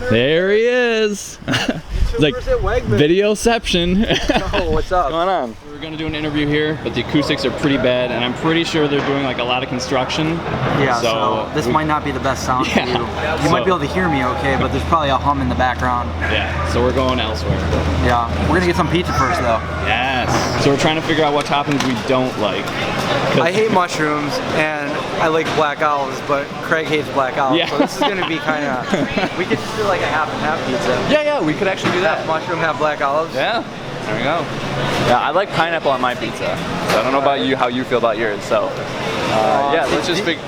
There he is. It's like videoception. Oh, what's up? What's going on? We were gonna do an interview here, but the acoustics are pretty bad, and I'm pretty sure they're doing like a lot of construction. Yeah, so this might not be the best sound for you. You might be able to hear me okay, but there's probably a hum in the background. Yeah, so we're going elsewhere. Yeah, we're gonna get some pizza first though. Yes. So we're trying to figure out what toppings we don't like. I hate mushrooms, and I like black olives, but Craig hates black olives. Yeah. So this is gonna be kind of, we could just do like a half and half pizza. Yeah, we could actually do that. Half mushroom, half black olives. Yeah, there we go. Yeah, I like pineapple on my pizza. So I don't know about you, how you feel about yours. So yeah, let's just pick.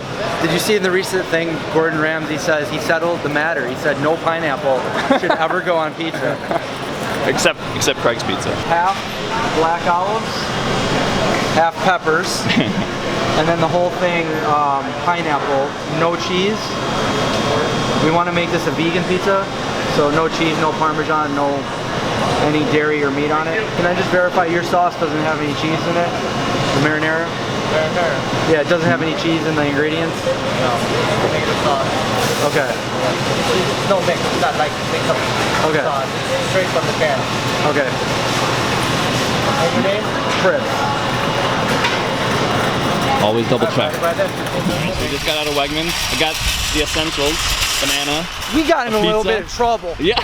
Did you see in the recent thing, Gordon Ramsay says he settled the matter. He said no pineapple should ever go on pizza. Except Craig's pizza. Half black olives, half peppers, and then the whole thing pineapple, no cheese. We want to make this a vegan pizza, so no cheese, no Parmesan, no any dairy or meat on it. Can I just verify your sauce doesn't have any cheese in it? The marinara? Marinara. Yeah, it doesn't have any cheese in the ingredients? No. Negative sauce. Okay. No mix, it's not like mix up sauce. It's straight from the can. Okay. And your name? Chris. Always double check. We just got out of Wegmans. I got the essentials. Banana. We got in a little bit of trouble. Yeah.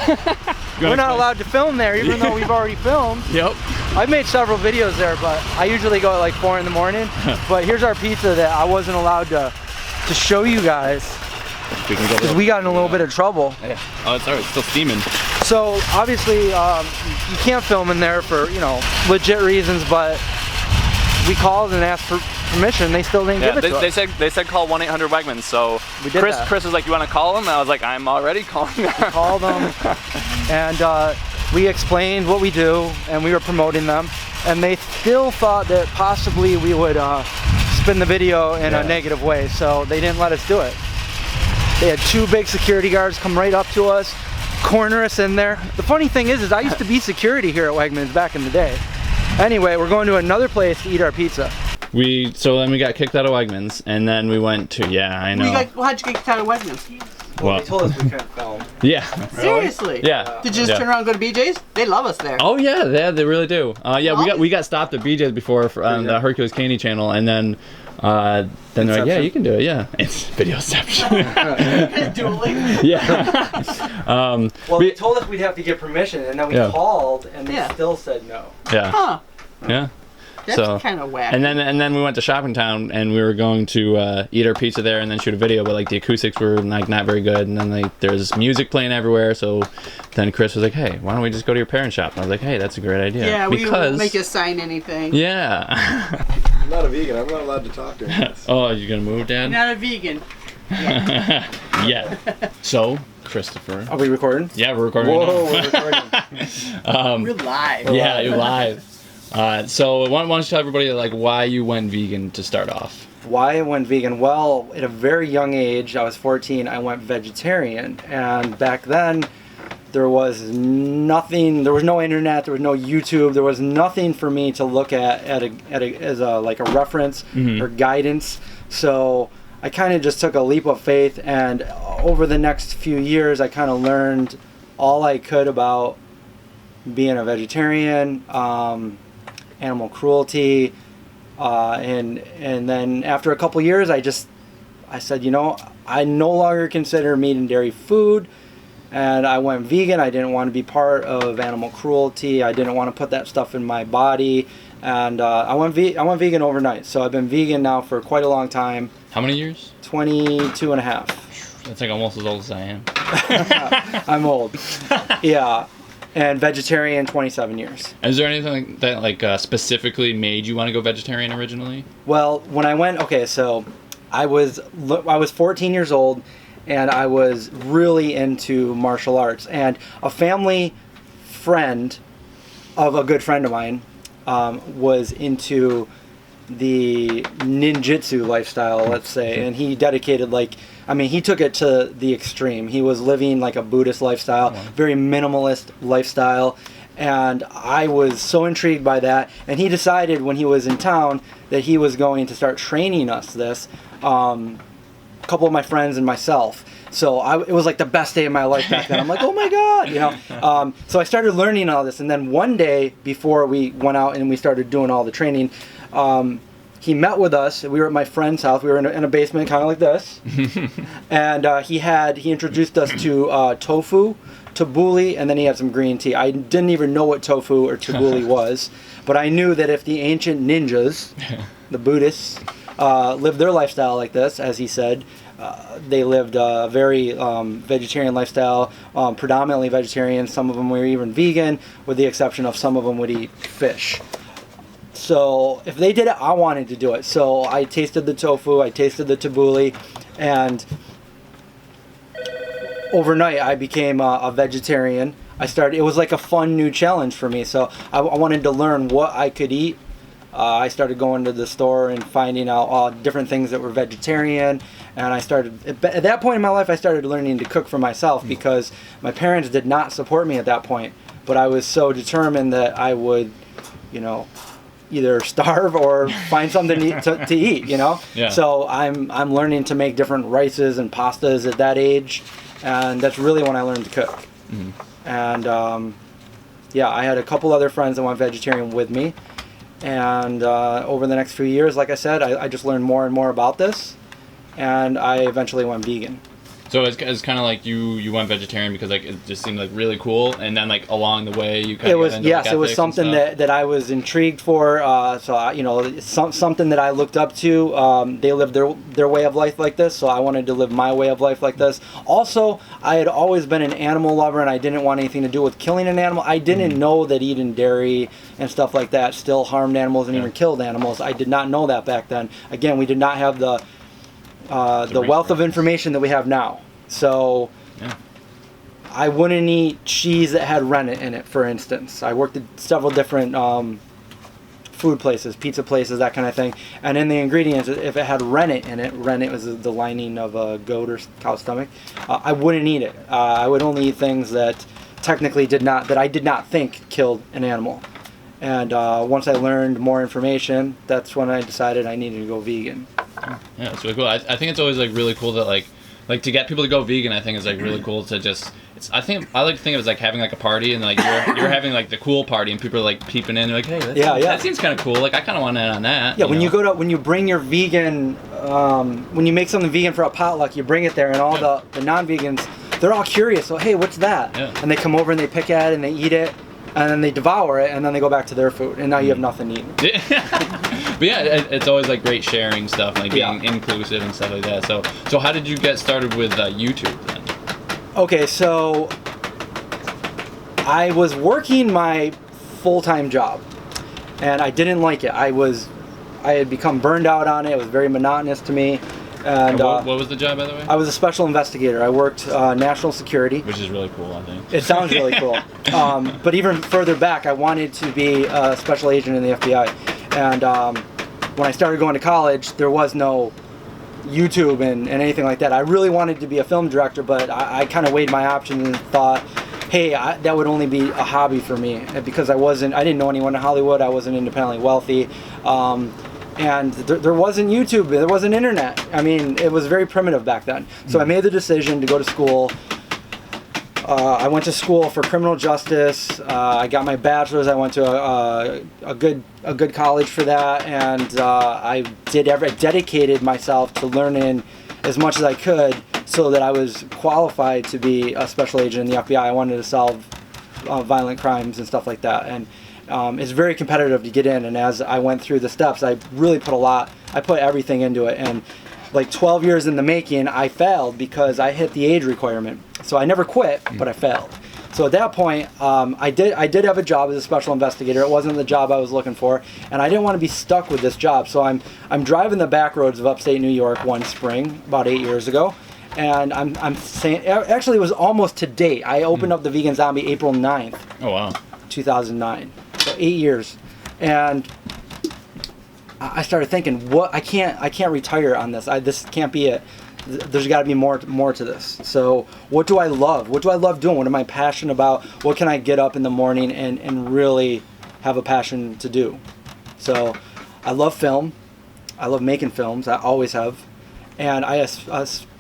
We're not allowed to film there, even though we've already filmed. Yep. I've made several videos there, but I usually go at like 4 in the morning. But here's our pizza that I wasn't allowed to show you guys because we got in a little bit of trouble. Yeah. Oh, it's alright. It's still steaming. So obviously you can't film in there for legit reasons, but we called and asked for permission. They still didn't give it to us. They said call 1-800-Wegmans. So we did that. Chris was like, you want to call them? And I was like, I'm already calling them. Called them, and we explained what we do, and we were promoting them, and they still thought that possibly we would spin the video in a negative way, so they didn't let us do it. They had 2 big security guards come right up to us, corner us in there. The funny thing is I used to be security here at Wegmans back in the day. Anyway, we're going to another place to eat our pizza. So then we got kicked out of Wegmans, and then we went to, I know. How'd you get kicked out of Wegmans? Well, they told us we couldn't film. Yeah. Seriously? Yeah. Did you just turn around and go to BJ's? They love us there. Oh yeah, they really do. We got stopped at BJ's before on the Hercules Candy channel, and then they're like, yeah, you can do it. Yeah, it's videoception. Dueling. Yeah. Well, they told us we'd have to get permission, and then we called, and they still said no. Yeah. Huh. Yeah. That's kind of wacky. And then we went to Shopping Town, and we were going to eat our pizza there and then shoot a video, but like the acoustics were like not very good, and then like there's music playing everywhere. So then Chris was like, hey, why don't we just go to your parents' shop? And I was like, hey, that's a great idea. Yeah, we won't make you sign anything. Yeah. I'm not a vegan. I'm not allowed to talk to him. Oh, you're gonna move, Dad? You're not a vegan. Yeah. So, Christopher. Are we recording? Yeah, we're recording. Whoa, we're recording. We're live. Yeah, you're live. So why don't you tell everybody like why you went vegan to start off? Why I went vegan? Well, at a very young age, I was 14, I went vegetarian, and back then there was nothing, there was no internet, there was no YouTube, there was nothing for me to look at as a reference or guidance. So I kind of just took a leap of faith, and over the next few years I kind of learned all I could about being a vegetarian, animal cruelty, and then after a couple years I said, I no longer consider meat and dairy food, and I went vegan. I didn't want to be part of animal cruelty. I didn't want to put that stuff in my body, and I went vegan overnight. So I've been vegan now for quite a long time. How many years? 22 and a half. That's like almost as old as I am. I'm old. Yeah. And vegetarian 27 years. Is there anything that like specifically made you want to go vegetarian originally? Well, when I went, so I was 14 years old, and I was really into martial arts. And a family friend of a good friend of mine was into the ninjutsu lifestyle, let's say, and he dedicated he took it to the extreme. He was living like a Buddhist lifestyle, very minimalist lifestyle, and I was so intrigued by that, and he decided when he was in town that he was going to start training us a couple of my friends and myself. So it was like the best day of my life back then. I'm like, oh my God, you know. So I started learning all this, and then one day before we went out and we started doing all the training, he met with us. We were at my friend's house. We were in a basement, kind of like this, and he introduced us to tofu, tabbouleh, and then he had some green tea. I didn't even know what tofu or tabbouleh was, but I knew that if the ancient ninjas, the Buddhists, lived their lifestyle like this, as he said, they lived a very vegetarian lifestyle, predominantly vegetarian. Some of them were even vegan, with the exception of some of them would eat fish. So if they did it, I wanted to do it. So I tasted the tofu, I tasted the tabbouleh, and overnight I became a vegetarian. It was like a fun new challenge for me. So I wanted to learn what I could eat. I started going to the store and finding out different things that were vegetarian. And at that point in my life, I started learning to cook for myself because my parents did not support me at that point. But I was so determined that I would, either starve or find something to eat, Yeah. So I'm learning to make different rices and pastas at that age. And that's really when I learned to cook. Mm-hmm. And I had a couple other friends that went vegetarian with me. And over the next few years, like I said, I just learned more and more about this, and I eventually went vegan. So it's kind of like you went vegetarian because like it just seemed like really cool, and then like along the way you kind of it was something that I was intrigued for. Something that I looked up to. They lived their way of life like this, so I wanted to live my way of life like this. Also, I had always been an animal lover, and I didn't want anything to do with killing an animal. I didn't know that eating dairy and stuff like that still harmed animals and even killed animals. I did not know that back then. Again, we did not have the wealth of information that we have now. So I wouldn't eat cheese that had rennet in it, for instance. I worked at several different food places, pizza places, that kind of thing. And in the ingredients, if it had rennet in it, rennet was the lining of a goat or cow's stomach, I wouldn't eat it. I would only eat things that technically that I did not think killed an animal. And once I learned more information, that's when I decided I needed to go vegan. Yeah, it's really cool. I think it's always like really cool that like to get people to go vegan. I think is like really cool to just. I like to think of it as like having like a party and like you're having like the cool party and people are like peeping in. They're like, hey, that seems kind of cool. Like I kind of want in on that. Yeah, when you bring your vegan, when you make something vegan for a potluck, you bring it there, and all the non-vegans, they're all curious. So hey, what's that? Yeah. And they come over and they pick at it and they eat it. And then they devour it, and then they go back to their food, and now you have nothing to eat. But yeah, it's always like great sharing stuff, like being inclusive and stuff like that. So how did you get started with YouTube then? Okay, so I was working my full-time job, and I didn't like it. I had become burned out on it. It was very monotonous to me. And what was the job, by the way? I was a special investigator. I worked national security. Which is really cool, I think. It sounds really cool. But even further back, I wanted to be a special agent in the FBI. And when I started going to college, there was no YouTube and anything like that. I really wanted to be a film director, but I kind of weighed my options and thought, hey, that would only be a hobby for me. Because I didn't know anyone in Hollywood. I wasn't independently wealthy. And there wasn't YouTube, there wasn't internet. I mean, it was very primitive back then. So I made the decision to go to school. I went to school for criminal justice. I got my bachelor's. I went to a good college for that, and I dedicated myself to learning as much as I could so that I was qualified to be a special agent in the FBI. I wanted to solve violent crimes and stuff like that. And it's very competitive to get in, and as I went through the steps, I really put everything into it, and like 12 years in the making, I failed because I hit the age requirement. So I never quit, but I failed. So at that point, I did have a job as a special investigator. It wasn't the job I was looking for, and I didn't want to be stuck with this job. So I'm driving the back roads of upstate New York one spring, about 8 years ago, and I'm saying, actually it was almost to date. I opened up the Vegan Zombie April 9th. Oh wow. 2009. So 8 years, and I started thinking, I can't retire on this. This can't be it. There's got to be more to this. So what do I love? What do I love doing? What am I passionate about? What can I get up in the morning and really have a passion to do? So I love film. I love making films. I always have. And I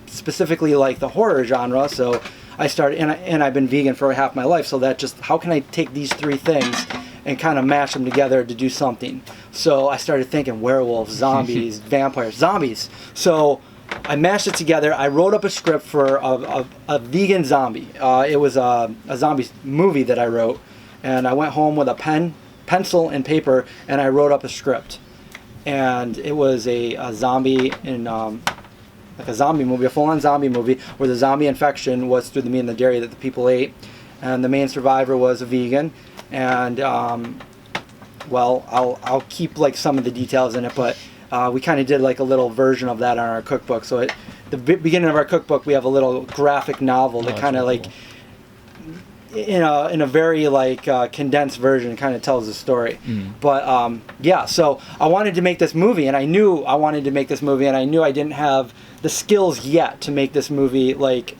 specifically like the horror genre. So I started, and I've been vegan for half my life. So that just, how can I take these three things and kind of mash them together to do something? So I started thinking werewolves, zombies, vampires, zombies. So I mashed it together. I wrote up a script for a vegan zombie. It was a zombie movie that I wrote, and I went home with a pencil and paper, and I wrote up a script. And it was a zombie in like a zombie movie, a full-on zombie movie, where the zombie infection was through the meat and the dairy that the people ate, and the main survivor was a vegan. And well, I'll keep like some of the details in it, but we kind of did like a little version of that on our cookbook. So at the beginning of our cookbook, we have a little graphic novel that kind of like, in a very like condensed version, kind of tells the story. But yeah, so I wanted to make this movie, and I knew I wanted to make this movie, and I knew I didn't have the skills yet to make this movie like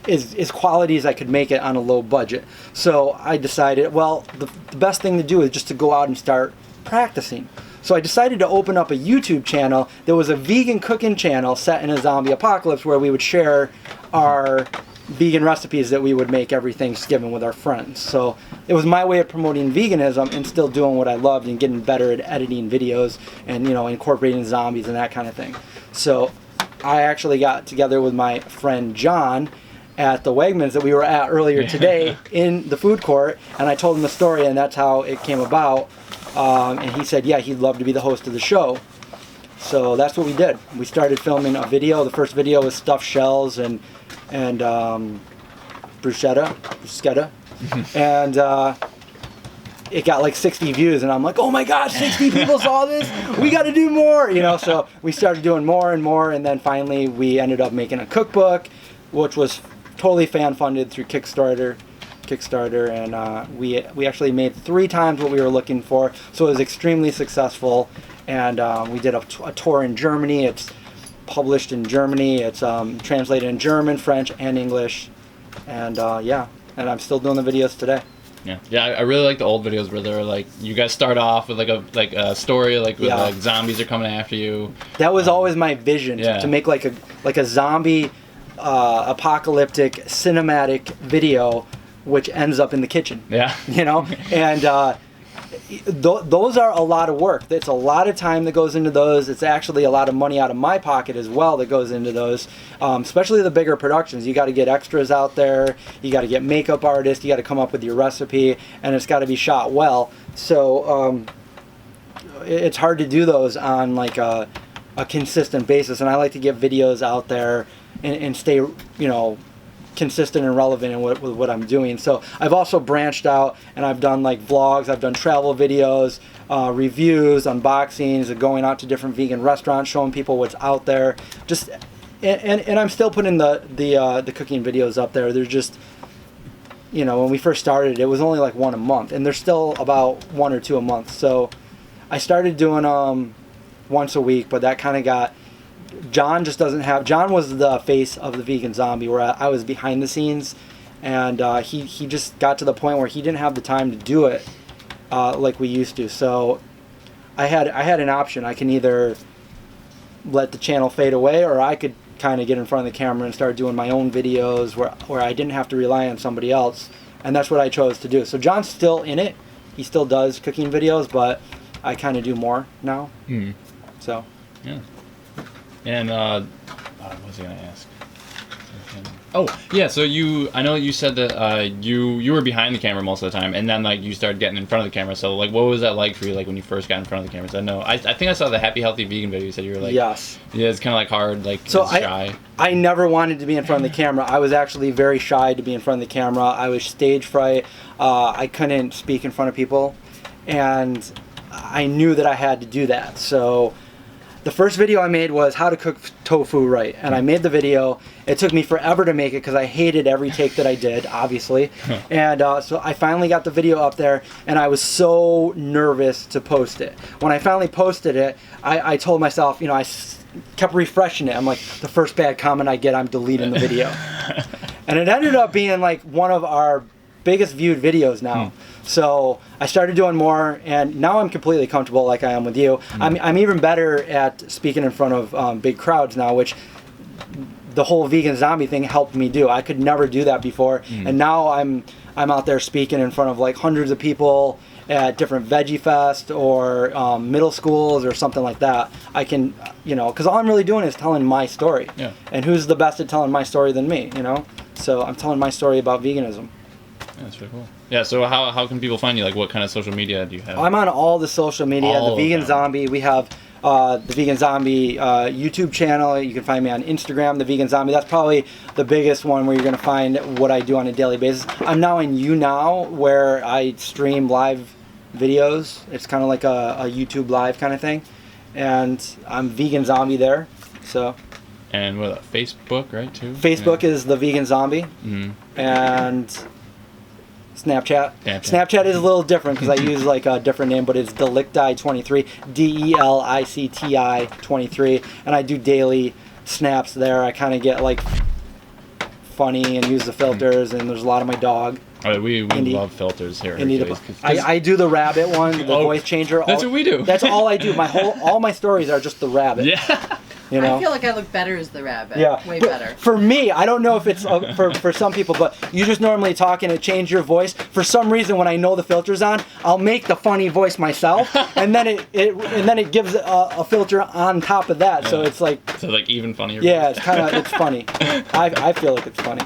as quality as I could make it on a low budget. So I decided, well, the best thing to do is just to go out and start practicing. So I decided to open up a YouTube channel. There was a vegan cooking channel set in a zombie apocalypse where we would share our vegan recipes that we would make every Thanksgiving with our friends. So it was my way of promoting veganism and still doing what I loved and getting better at editing videos and, you know, incorporating zombies and that kind of thing. So I actually got together with my friend John at the Wegmans that we were at earlier today in the food court, and I told him the story, and that's how it came about. And he said, yeah, he'd love to be the host of the show. So that's what we did. We started filming a video. The first video was stuffed shells and bruschetta, and it got like 60 views, and I'm like, oh my gosh, 60 people saw this, we got to do more, you know. So we started doing more and more, and then finally we ended up making a cookbook, which was totally fan funded through Kickstarter, and we actually made 3 times what we were looking for, so it was extremely successful. And we did a tour in Germany. It's published in Germany. It's translated in German, French, and English. And yeah, and I'm still doing the videos today. Yeah. I really like the old videos where they're like, you guys start off with like a story, like with like zombies are coming after you. That was always my vision, to make like a zombie apocalyptic cinematic video, which ends up in the kitchen. Yeah. You know, and those are a lot of work. It's a lot of time that goes into those. It's actually a lot of money out of my pocket as well that goes into those, especially the bigger productions. You got to get extras out there. You got to get makeup artists. You got to come up with your recipe, and it's got to be shot well. So it's hard to do those on like a consistent basis. And I like to get videos out there and stay, you know, consistent and relevant in with what I'm doing. So I've also branched out, and I've done like vlogs, I've done travel videos, reviews, unboxings, going out to different vegan restaurants, showing people what's out there. Just and I'm still putting the cooking videos up there. There's just, you know, when we first started, it was only like 1 a month, and there's still about 1 or 2 a month. So I started doing once a week, but that kind of got, John just doesn't have, John was the face of the vegan zombie, where I was behind the scenes, and he just got to the point where he didn't have the time to do it like we used to. So I had an option. I can either let the channel fade away, or I could kind of get in front of the camera and start doing my own videos where I didn't have to rely on somebody else, and that's what I chose to do. So John's still in it. He still does cooking videos, but I kind of do more now. So yeah. And what was I gonna ask? Oh yeah, so I know you said that you were behind the camera most of the time, and then like you started getting in front of the camera. So like, what was that like for you, like when you first got in front of the camera? So I know I think I saw the Happy Healthy Vegan video. You said you were like, yes, yeah, it's kind of like hard, like so shy. I never wanted to be in front of the camera. I was actually very shy to be in front of the camera. I was stage fright. I couldn't speak in front of people, and I knew that I had to do that. So the first video I made was how to cook tofu right, and I made the video. It took me forever to make it because I hated every take that I did, obviously. And so I finally got the video up there, and I was so nervous to post it. When I finally posted it, I told myself, you know, I kept refreshing it. I'm like, the first bad comment I get, I'm deleting the video. And it ended up being like one of our biggest viewed videos now. So I started doing more, and now I'm completely comfortable like I am with you. I'm even better at speaking in front of big crowds now, which the whole vegan zombie thing helped me do. I could never do that before, and now I'm out there speaking in front of like hundreds of people at different veggie fest or middle schools or something like that. I can, because all I'm really doing is telling my story. Yeah. And who's the best at telling my story than me? So I'm telling my story about veganism. Yeah, that's really cool. Yeah, so how can people find you? Like, what kind of social media do you have? I'm on all the social media. All the Vegan of them. Zombie. We have the Vegan Zombie YouTube channel. You can find me on Instagram, the Vegan Zombie. That's probably the biggest one where you're going to find what I do on a daily basis. I'm now in YouNow, where I stream live videos. It's kind of like a YouTube live kind of thing. And I'm Vegan Zombie there. So. And what, Facebook, right, too? Facebook is the Vegan Zombie. Mm-hmm. And Snapchat. Snapchat is a little different because I use like a different name, but it's Delicti23, DELICTI23, and I do daily snaps there. I kind of get like funny and use the filters, and there's a lot of my dog. Oh, we love filters here. I do the rabbit one, the voice changer. That's what we do. That's all I do. All my stories are just the rabbit. Yeah. I feel like I look better as the rabbit. Yeah. Way better. For me, I don't know if it's for some people, but you just normally talk and it change your voice. For some reason, when I know the filter's on, I'll make the funny voice myself, and then it gives a filter on top of that, so it's like even funnier. Yeah, it's funny. I feel like it's funny.